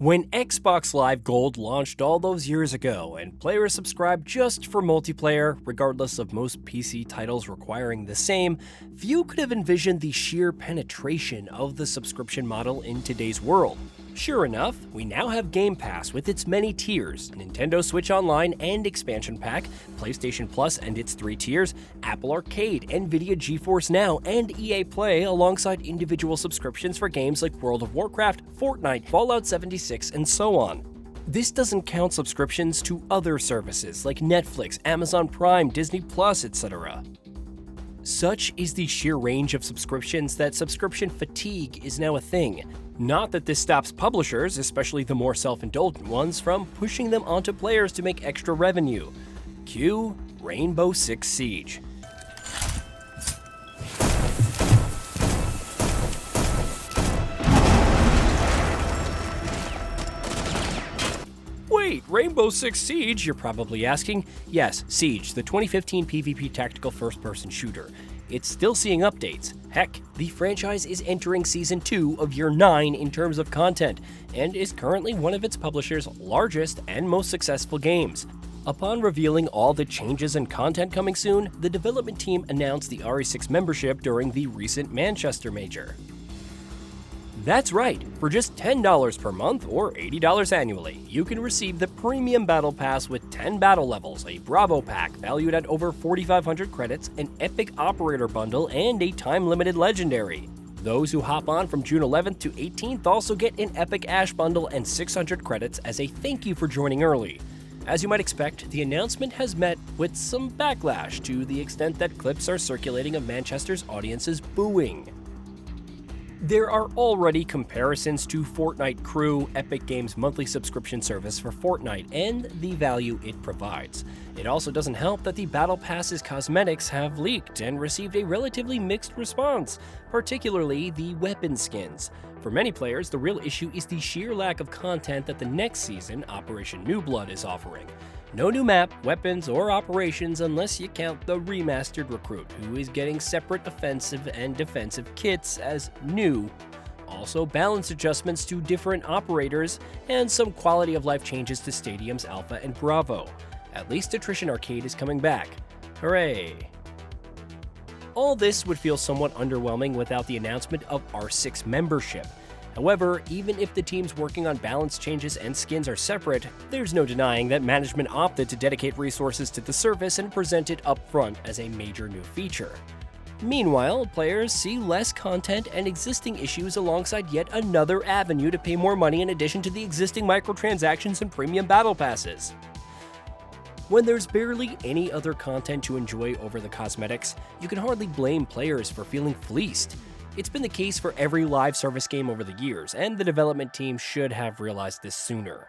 When Xbox Live Gold launched all those years ago and players subscribed just for multiplayer, regardless of most PC titles requiring the same, few could have envisioned the sheer penetration of the subscription model in today's world. Sure enough, we now have Game Pass with its many tiers, Nintendo Switch Online and Expansion Pack, PlayStation Plus and its 3 tiers, Apple Arcade, Nvidia GeForce Now, and EA Play alongside individual subscriptions for games like World of Warcraft, Fortnite, Fallout 76, and so on. This doesn't count subscriptions to other services like Netflix, Amazon Prime, Disney Plus, etc. Such is the sheer range of subscriptions that subscription fatigue is now a thing. Not that this stops publishers, especially the more self-indulgent ones, from pushing them onto players to make extra revenue. Cue Rainbow Six Siege. Wait, Rainbow Six Siege, you're probably asking? Yes, Siege, the 2015 PvP tactical first-person shooter. It's still seeing updates. Heck, the franchise is entering Season 2 of Year 9 in terms of content, and is currently one of its publishers' largest and most successful games. Upon revealing all the changes and content coming soon, the development team announced the RE6 membership during the recent Manchester Major. That's right, for just $10 per month or $80 annually, you can receive the Premium Battle Pass with 10 battle levels, a Bravo Pack valued at over 4,500 credits, an Epic Operator Bundle, and a time-limited Legendary. Those who hop on from June 11th to 18th also get an Epic Ash Bundle and 600 credits as a thank you for joining early. As you might expect, the announcement has met with some backlash to the extent that clips are circulating of Manchester's audiences booing. There are already comparisons to Fortnite Crew, Epic Games' monthly subscription service for Fortnite, and the value it provides. It also doesn't help that the Battle Pass's cosmetics have leaked and received a relatively mixed response, particularly the weapon skins. For many players, the real issue is the sheer lack of content that the next season, Operation New Blood, is offering. No new map, weapons, or operations unless you count the remastered Recruit, who is getting separate offensive and defensive kits as new. Also, balance adjustments to different operators, and some quality of life changes to Stadiums Alpha and Bravo. At least Attrition Arcade is coming back. Hooray! All this would feel somewhat underwhelming without the announcement of R6 membership. However, even if the teams working on balance changes and skins are separate, there's no denying that management opted to dedicate resources to the service and present it up front as a major new feature. Meanwhile, players see less content and existing issues alongside yet another avenue to pay more money in addition to the existing microtransactions and premium battle passes. When there's barely any other content to enjoy over the cosmetics, you can hardly blame players for feeling fleeced. It's been the case for every live service game over the years, and the development team should have realized this sooner.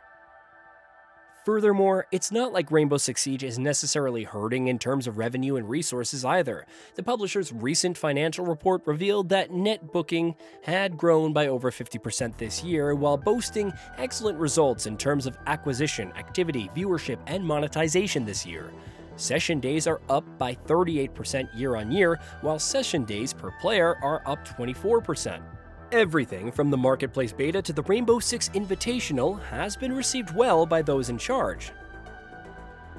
Furthermore, it's not like Rainbow Six Siege is necessarily hurting in terms of revenue and resources either. The publisher's recent financial report revealed that net booking had grown by over 50% this year, while boasting excellent results in terms of acquisition, activity, viewership, and monetization this year. Session days are up by 38% year-on-year, while session days per player are up 24%. Everything from the Marketplace Beta to the Rainbow Six Invitational has been received well by those in charge.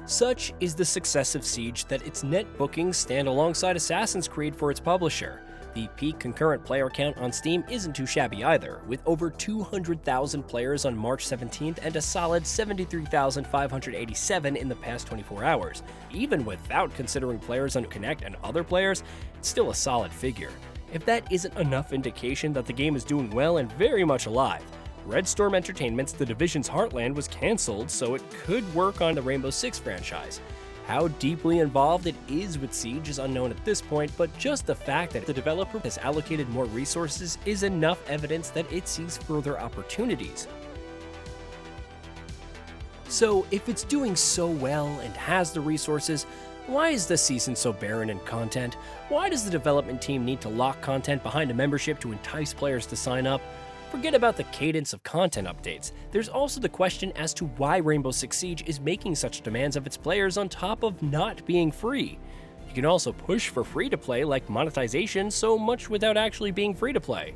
Such is the success of Siege that its net bookings stand alongside Assassin's Creed for its publisher. The peak concurrent player count on Steam isn't too shabby either, with over 200,000 players on March 17th and a solid 73,587 in the past 24 hours. Even without considering players on Connect and other players, it's still a solid figure. If that isn't enough indication that the game is doing well and very much alive, Red Storm Entertainment's The Division's Heartland was cancelled, so it could work on the Rainbow Six franchise. How deeply involved it is with Siege is unknown at this point, but just the fact that the developer has allocated more resources is enough evidence that it sees further opportunities. So, if it's doing so well and has the resources, why is this season so barren in content? Why does the development team need to lock content behind a membership to entice players to sign up? Forget about the cadence of content updates. There's also the question as to why Rainbow Six Siege is making such demands of its players on top of not being free. You can also push for free-to-play like monetization so much without actually being free-to-play.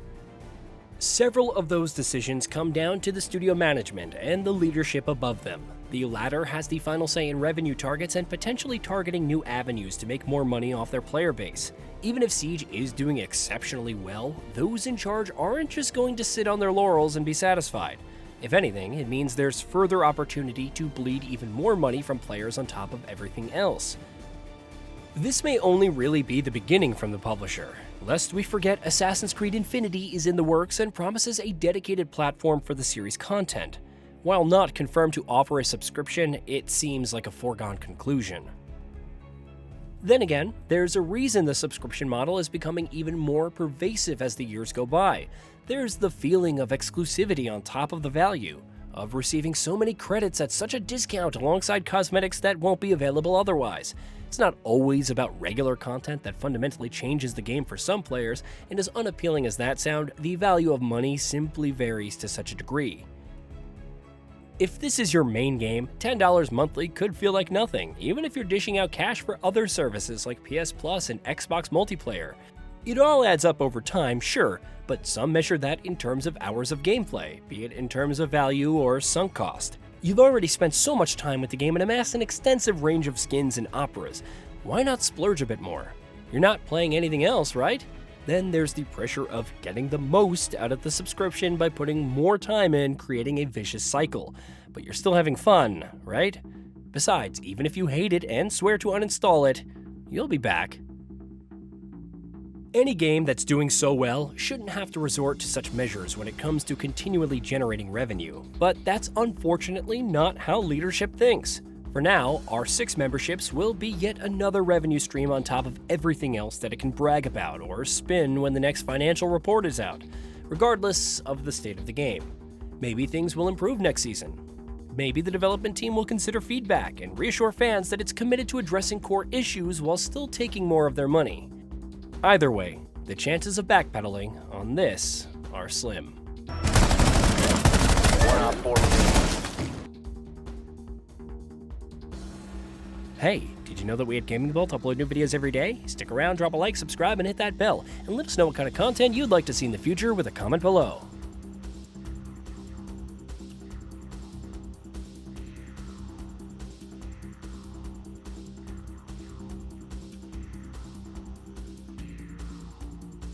Several of those decisions come down to the studio management and the leadership above them. The latter has the final say in revenue targets and potentially targeting new avenues to make more money off their player base. Even if Siege is doing exceptionally well, those in charge aren't just going to sit on their laurels and be satisfied. If anything, it means there's further opportunity to bleed even more money from players on top of everything else. This may only really be the beginning from the publisher. Lest we forget, Assassin's Creed Infinity is in the works and promises a dedicated platform for the series' content. While not confirmed to offer a subscription, it seems like a foregone conclusion. Then again, there's a reason the subscription model is becoming even more pervasive as the years go by. There's the feeling of exclusivity on top of the value, of receiving so many credits at such a discount alongside cosmetics that won't be available otherwise. It's not always about regular content that fundamentally changes the game for some players, and as unappealing as that sounds, the value of money simply varies to such a degree. If this is your main game, $10 monthly could feel like nothing, even if you're dishing out cash for other services like PS Plus and Xbox multiplayer. It all adds up over time, sure, but some measure that in terms of hours of gameplay, be it in terms of value or sunk cost. You've already spent so much time with the game and amassed an extensive range of skins and operas. Why not splurge a bit more? You're not playing anything else, right? Then there's the pressure of getting the most out of the subscription by putting more time in, creating a vicious cycle. But you're still having fun, right? Besides, even if you hate it and swear to uninstall it, you'll be back. Any game that's doing so well shouldn't have to resort to such measures when it comes to continually generating revenue, but that's unfortunately not how leadership thinks. For now, R6 memberships will be yet another revenue stream on top of everything else that it can brag about or spin when the next financial report is out, regardless of the state of the game. Maybe things will improve next season. Maybe the development team will consider feedback and reassure fans that it's committed to addressing core issues while still taking more of their money. Either way, the chances of backpedaling on this are slim. Hey, did you know that we at GamingBolt upload new videos every day? Stick around, drop a like, subscribe, and hit that bell, and let us know what kind of content you'd like to see in the future with a comment below.